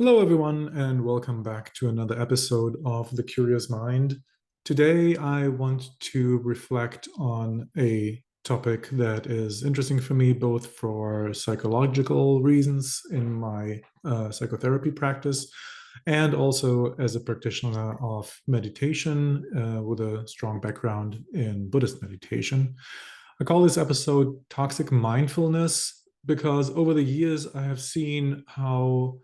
Hello, everyone, and welcome back to another episode of The Curious Mind. Today, I want to reflect on a topic that is interesting for me, both for psychological reasons in my psychotherapy practice, and also as a practitioner of meditation with a strong background in Buddhist meditation. I call this episode Toxic Mindfulness because over the years, I have seen how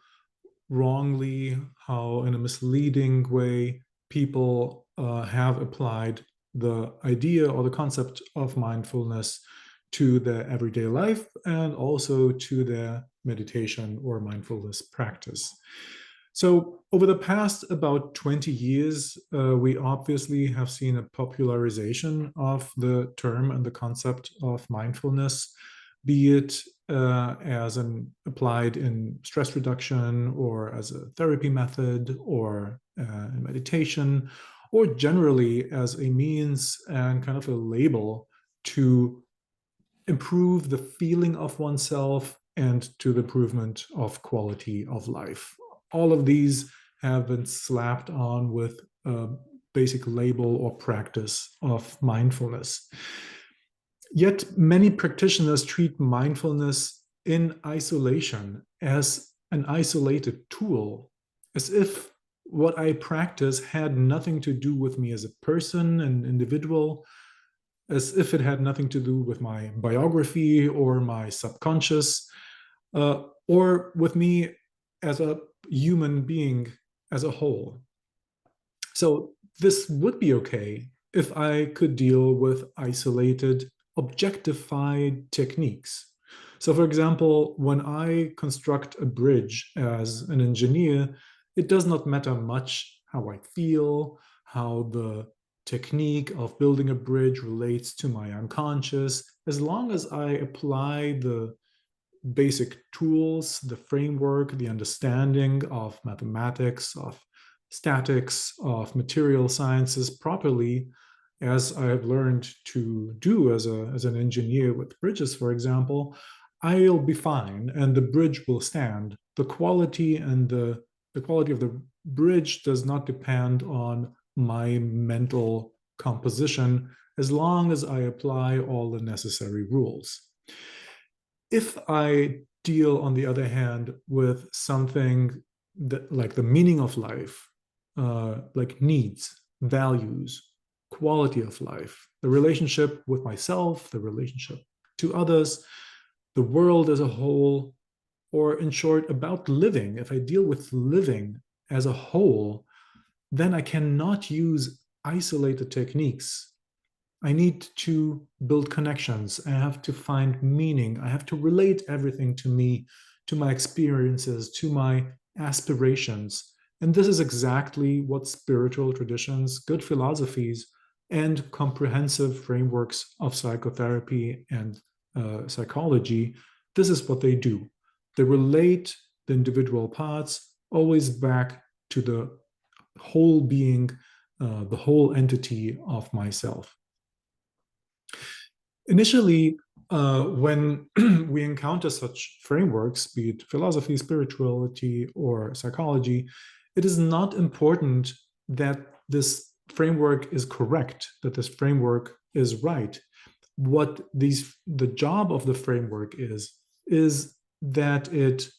wrongly, how in a misleading way people have applied the idea or the concept of mindfulness to their everyday life and also to their meditation or mindfulness practice. So, over the past about 20 years, we obviously have seen a popularization of the term and the concept of mindfulness, be it as an applied in stress reduction or as a therapy method or in meditation, or generally as a means and kind of a label to improve the feeling of oneself and to the improvement of quality of life. All of these have been slapped on with a basic label or practice of mindfulness. Yet many practitioners treat mindfulness in isolation as an isolated tool, as if what I practice had nothing to do with me as a person, an individual, as if it had nothing to do with my biography or my subconscious, or with me as a human being as a whole. So this would be okay if I could deal with isolated, objectified techniques. So, for example, when I construct a bridge as an engineer, it does not matter much how I feel, how the technique of building a bridge relates to my unconscious, as long as I apply the basic tools, the framework, the understanding of mathematics, of statics, of material sciences properly, as I have learned to do as an engineer with bridges, for example, I'll be fine and the bridge will stand. The quality and the quality of the bridge does not depend on my mental composition as long as I apply all the necessary rules. If I deal, on the other hand, with something that, like the meaning of life, like needs, values, quality of life, the relationship with myself, the relationship to others, the world as a whole, or in short, about living, if I deal with living as a whole, then I cannot use isolated techniques. I need to build connections. I have to find meaning. I have to relate everything to me, to my experiences, to my aspirations. And this is exactly what spiritual traditions, good philosophies, and comprehensive frameworks of psychotherapy and psychology, this is what they do. They relate the individual parts always back to the whole being, the whole entity of myself. Initially, when we encounter such frameworks, be it philosophy, spirituality, or psychology, it is not important that this framework is correct, that this framework is right. What the job of the framework is that it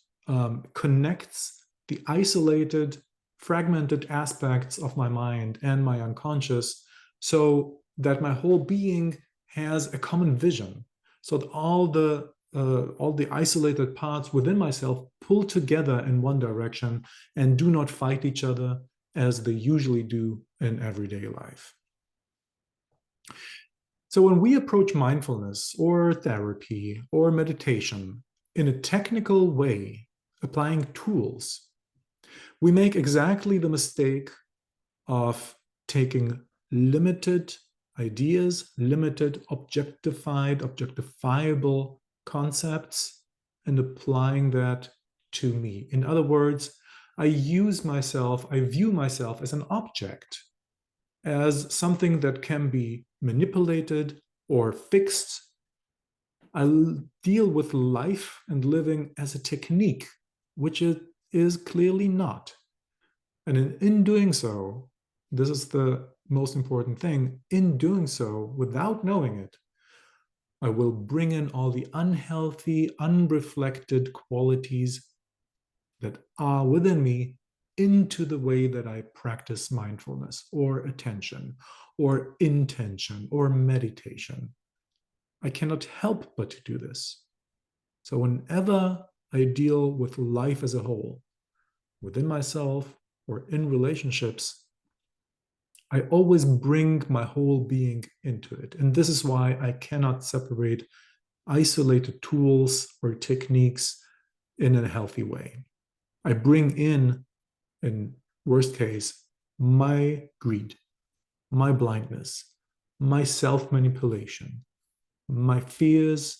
connects the isolated, fragmented aspects of my mind and my unconscious so that my whole being has a common vision, so that all the isolated parts within myself pull together in one direction and do not fight each other as they usually do in everyday life. So when we approach mindfulness or therapy or meditation in a technical way, applying tools, we make exactly the mistake of taking limited ideas, limited, objectifiable concepts, and applying that to me. In other words, I view myself as an object, as something that can be manipulated or fixed. I deal with life and living as a technique, which is is clearly not. And in doing so, this is the most important thing, in doing so, without knowing it, I will bring in all the unhealthy, unreflected qualities that are within me into the way that I practice mindfulness or attention or intention or meditation. I cannot help but to do this. So whenever I deal with life as a whole, within myself or in relationships, I always bring my whole being into it. And this is why I cannot separate isolated tools or techniques in a healthy way. I bring in worst case, my greed, my blindness, my self manipulation, my fears,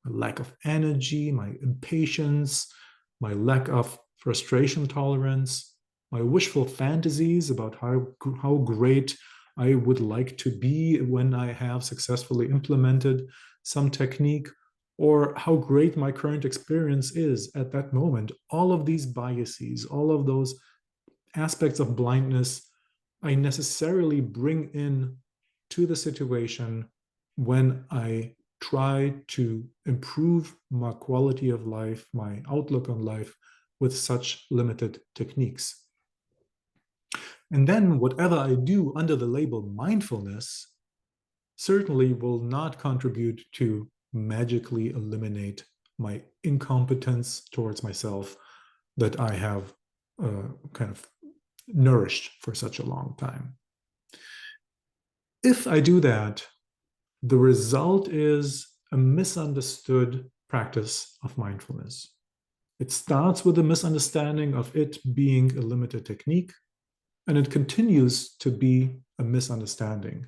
my lack of energy, my impatience, my lack of frustration tolerance, my wishful fantasies about how great I would like to be when I have successfully implemented some technique, or how great my current experience is at that moment. All of these biases, all of those aspects of blindness, I necessarily bring in to the situation when I try to improve my quality of life, my outlook on life with such limited techniques. And then whatever I do under the label mindfulness certainly will not contribute to magically eliminate my incompetence towards myself that I have kind of nourished for such a long time. If I do that, the result is a misunderstood practice of mindfulness. It starts with a misunderstanding of it being a limited technique, and it continues to be a misunderstanding.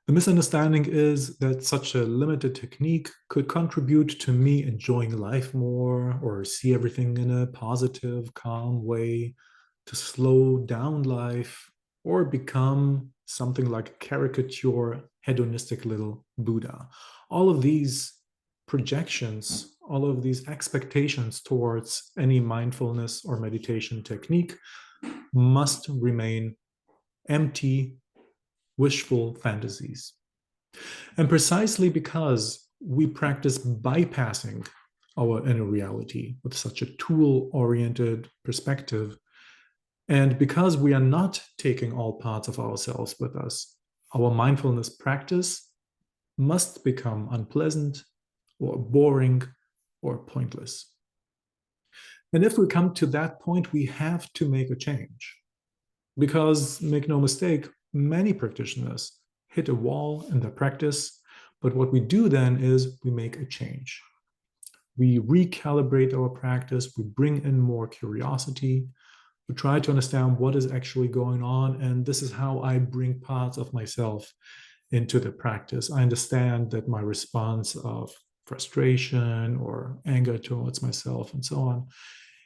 The misunderstanding is that such a limited technique could contribute to me enjoying life more or see everything in a positive, calm way, to slow down life, or become something like a caricature, hedonistic little Buddha. All of these projections, all of these expectations towards any mindfulness or meditation technique must remain empty, wishful fantasies. And precisely because we practice bypassing our inner reality with such a tool-oriented perspective, and because we are not taking all parts of ourselves with us, our mindfulness practice must become unpleasant or boring or pointless. And if we come to that point, we have to make a change. Because, make no mistake, many practitioners hit a wall in their practice, but what we do then is we make a change. We recalibrate our practice, we bring in more curiosity, we try to understand what is actually going on, and this is how I bring parts of myself into the practice. I understand that my response of frustration or anger towards myself and so on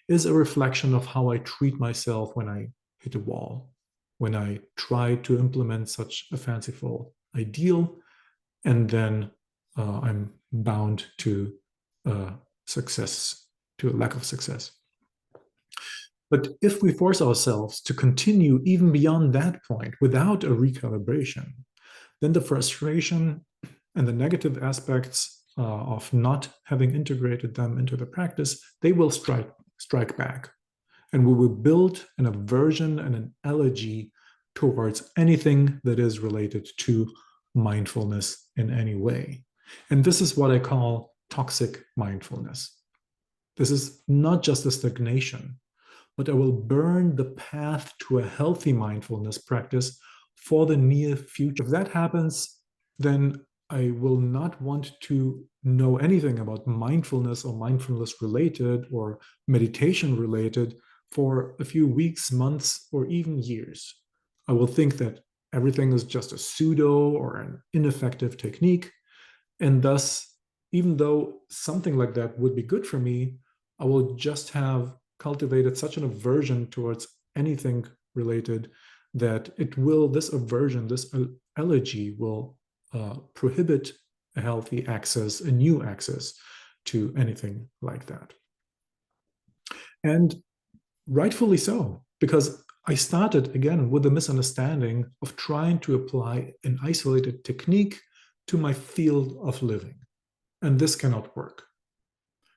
is a reflection of how I treat myself when I hit a wall, when I try to implement such a fanciful ideal, and then I'm bound to success, to a lack of success. But if we force ourselves to continue even beyond that point without a recalibration, then the frustration and the negative aspects of not having integrated them into the practice, they will strike back. And we will build an aversion and an allergy towards anything that is related to mindfulness in any way. And this is what I call toxic mindfulness. This is not just a stagnation, but I will burn the path to a healthy mindfulness practice for the near future. If that happens, then I will not want to know anything about mindfulness or mindfulness related or meditation related for a few weeks, months, or even years. I will think that everything is just a pseudo or an ineffective technique. And thus, even though something like that would be good for me, I will just have cultivated such an aversion towards anything related that this aversion, this allergy will prohibit a healthy access, a new access to anything like that. And Rightfully so, because I started again with a misunderstanding of trying to apply an isolated technique to my field of living. And this cannot work.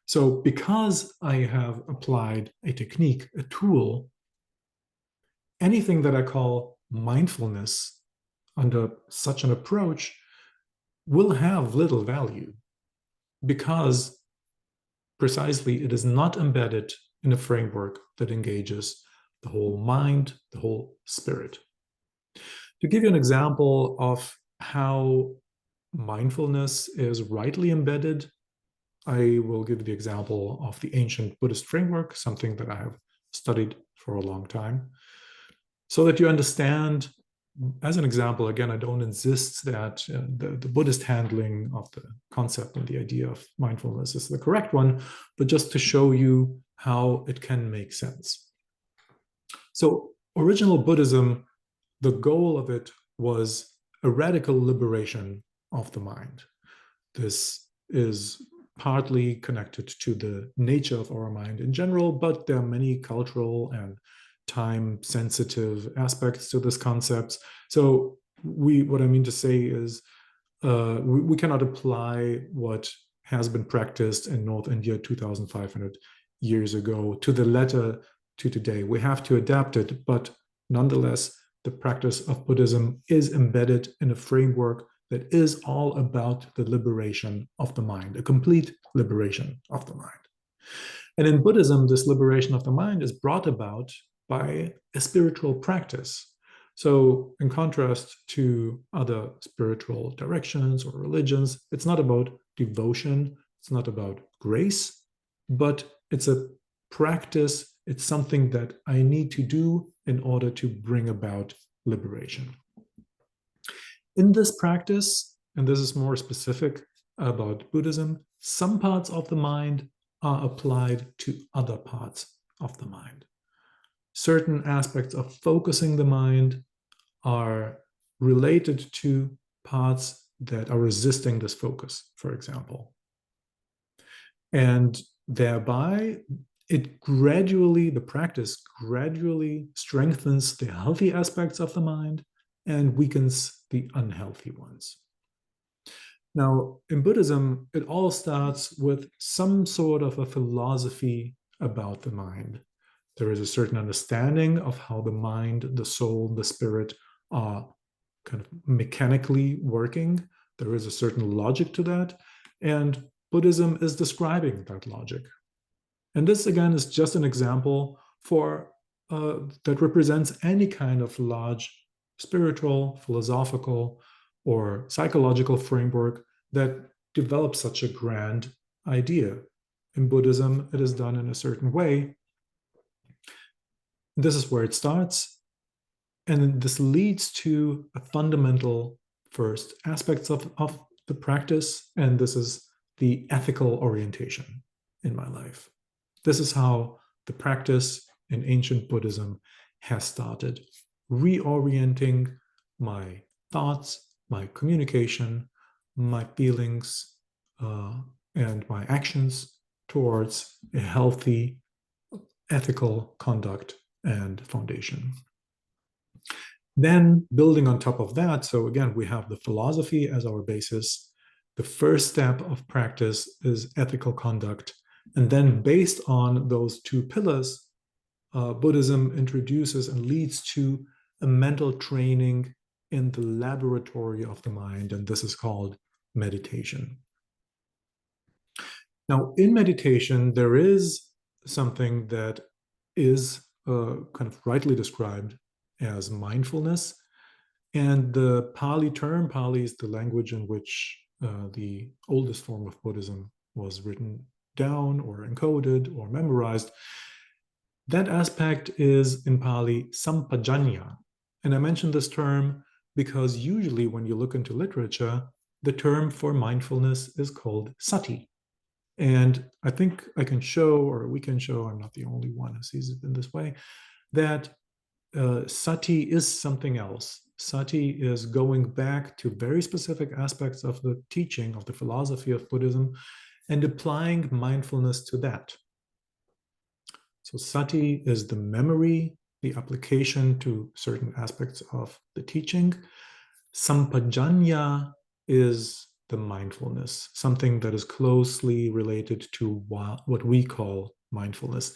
So, because I have applied a technique, a tool, anything that I call mindfulness under such an approach will have little value because precisely it is not embedded in a framework that engages the whole mind, the whole spirit. To give you an example of how mindfulness is rightly embedded, I will give the example of the ancient Buddhist framework, something that I have studied for a long time, so that you understand. As an example, again, I don't insist that the Buddhist handling of the concept and the idea of mindfulness is the correct one, but just to show you how it can make sense. So, original Buddhism, the goal of it was a radical liberation of the mind. This is partly connected to the nature of our mind in general, but there are many cultural and time sensitive aspects to this concept. So what I mean to say is we cannot apply what has been practiced in North India 2,500 years ago to the letter to today. We have to adapt it, but nonetheless, the practice of Buddhism is embedded in a framework that is all about the liberation of the mind, a complete liberation of the mind. And in Buddhism, this liberation of the mind is brought about by a spiritual practice. So, in contrast to other spiritual directions or religions, it's not about devotion, it's not about grace, but it's a practice, it's something that I need to do in order to bring about liberation. In this practice, and this is more specific about Buddhism, some parts of the mind are applied to other parts of the mind. Certain aspects of focusing the mind are related to parts that are resisting this focus, for example. And thereby, the practice gradually strengthens the healthy aspects of the mind and weakens the unhealthy ones. Now, in Buddhism, it all starts with some sort of a philosophy about the mind. There is a certain understanding of how the mind, the soul, the spirit are kind of mechanically working. There is a certain logic to that, and Buddhism is describing that logic. And this, again, is just an example that represents any kind of large spiritual, philosophical, or psychological framework that develops such a grand idea. In Buddhism, it is done in a certain way. This is where it starts. And this leads to a fundamental first aspects of the practice, and this is the ethical orientation in my life. This is how the practice in ancient Buddhism has started, reorienting my thoughts, my communication, my feelings, and my actions towards a healthy ethical conduct and foundation. Then building on top of that, so again, we have the philosophy as our basis. The first step of practice is ethical conduct. And then based on those two pillars, Buddhism introduces and leads to a mental training in the laboratory of the mind, and this is called meditation. Now, in meditation, there is something that is kind of rightly described as mindfulness. And the Pali term, Pali is the language in which the oldest form of Buddhism was written down or encoded or memorized. That aspect is in Pali sampajanya. And I mention this term because usually when you look into literature, the term for mindfulness is called sati. And I think I can show, or we can show, I'm not the only one who sees it in this way, that sati is something else. Sati is going back to very specific aspects of the teaching of the philosophy of Buddhism and applying mindfulness to that. So sati is the memory, the application to certain aspects of the teaching. Sampajanya is the mindfulness, something that is closely related to what we call mindfulness.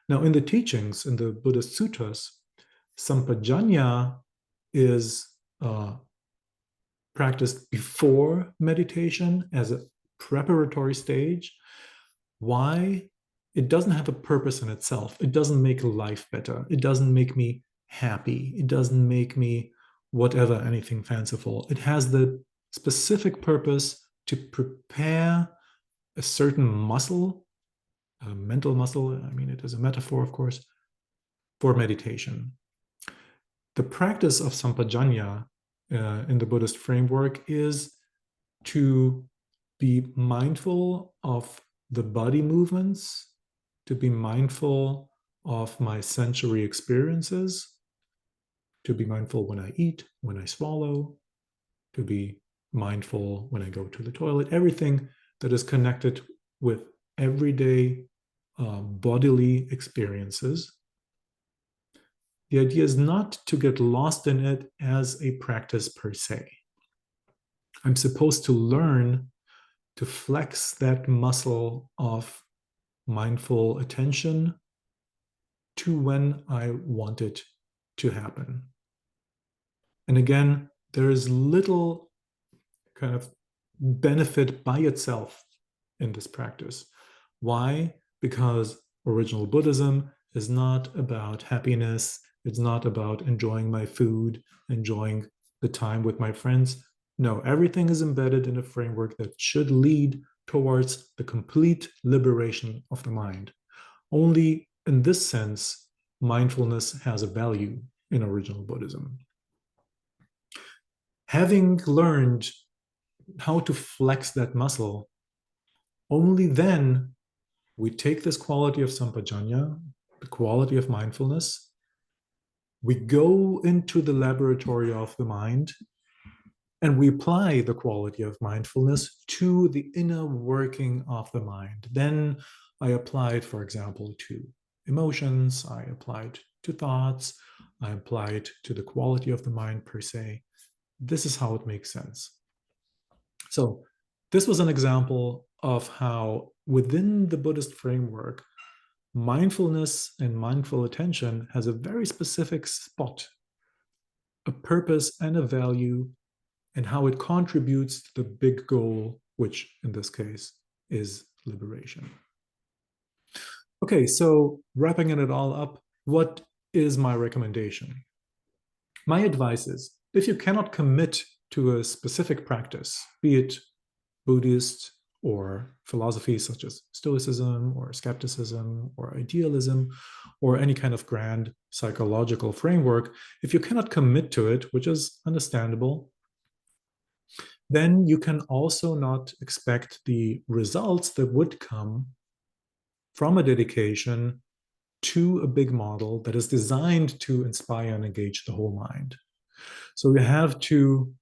Now, in the teachings, in the Buddhist sutras, sampajanya is practiced before meditation as a preparatory stage. Why? It doesn't have a purpose in itself. It doesn't make life better. It doesn't make me happy. It doesn't make me whatever, anything fanciful. It has the specific purpose to prepare a certain muscle, a mental muscle. I mean, it is a metaphor, of course, for meditation. The practice of sampajanya in the Buddhist framework is to be mindful of the body movements, to be mindful of my sensory experiences, to be mindful when I eat, when I swallow, to be mindful when I go to the toilet, everything that is connected with everyday bodily experiences. The idea is not to get lost in it as a practice per se. I'm supposed to learn to flex that muscle of mindful attention to when I want it to happen. And again, there is little kind of benefit by itself in this practice. Why? Because original Buddhism is not about happiness. It's not about enjoying my food, enjoying the time with my friends. No, everything is embedded in a framework that should lead towards the complete liberation of the mind. Only in this sense, mindfulness has a value in original Buddhism. Having learned how to flex that muscle, only then we take this quality of sampajanya, the quality of mindfulness, we go into the laboratory of the mind, and we apply the quality of mindfulness to the inner working of the mind. Then I apply it, for example, to emotions, I apply it to thoughts, I apply it to the quality of the mind per se. This is how it makes sense. So this was an example of how within the Buddhist framework, mindfulness and mindful attention has a very specific spot, a purpose and a value, and how it contributes to the big goal, which in this case is liberation. Okay, so wrapping it all up, what is my recommendation? My advice is, if you cannot commit to a specific practice, be it Buddhist or philosophies such as Stoicism or skepticism or idealism or any kind of grand psychological framework, if you cannot commit to it, which is understandable, then you can also not expect the results that would come from a dedication to a big model that is designed to inspire and engage the whole mind. So you have to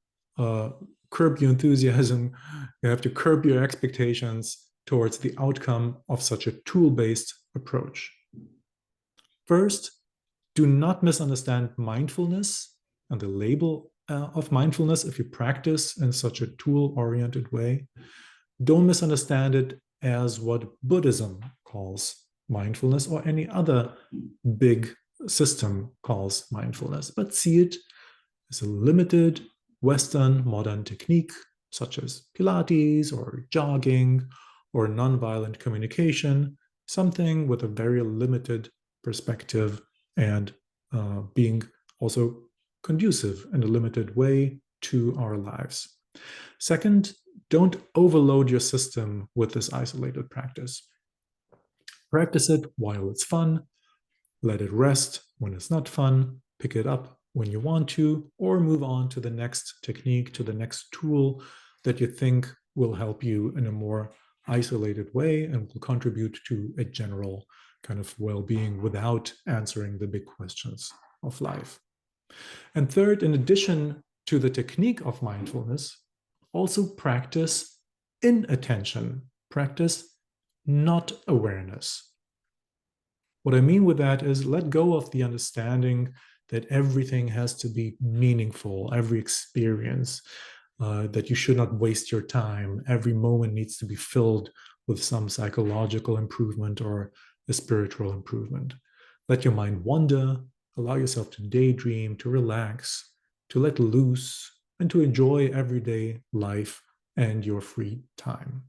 curb your enthusiasm, you have to curb your expectations towards the outcome of such a tool-based approach. First, do not misunderstand mindfulness and the label of mindfulness if you practice in such a tool-oriented way. Don't misunderstand it as what Buddhism calls mindfulness or any other big system calls mindfulness, but see it as a limited Western modern technique, such as Pilates or jogging or nonviolent communication, something with a very limited perspective and being also conducive in a limited way to our lives. Second, don't overload your system with this isolated practice. Practice it while it's fun, let it rest when it's not fun, pick it up when you want to, or move on to the next technique, to the next tool that you think will help you in a more isolated way and will contribute to a general kind of well-being without answering the big questions of life. And third, in addition to the technique of mindfulness, also practice inattention, practice not awareness. What I mean with that is let go of the understanding that everything has to be meaningful, every experience, that you should not waste your time. Every moment needs to be filled with some psychological improvement or a spiritual improvement. Let your mind wander, allow yourself to daydream, to relax, to let loose, and to enjoy everyday life and your free time.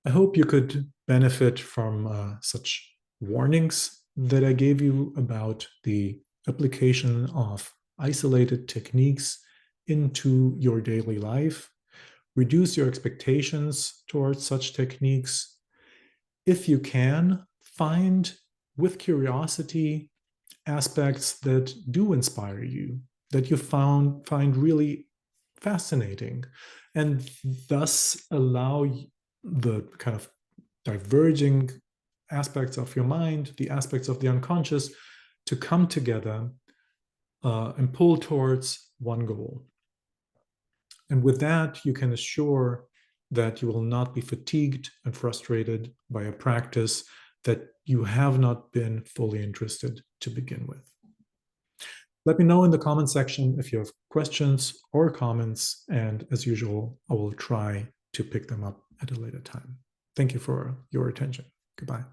I hope you could benefit from such warnings that I gave you about the application of isolated techniques into your daily life. Reduce your expectations towards such techniques. If you can, find with curiosity aspects that do inspire you, that you find really fascinating, and thus allow the kind of diverging aspects of your mind, the aspects of the unconscious, to come together and pull towards one goal. And with that, you can assure that you will not be fatigued and frustrated by a practice that you have not been fully interested to begin with. Let me know in the comment section if you have questions or comments, and as usual, I will try to pick them up at a later time. Thank you for your attention. Goodbye.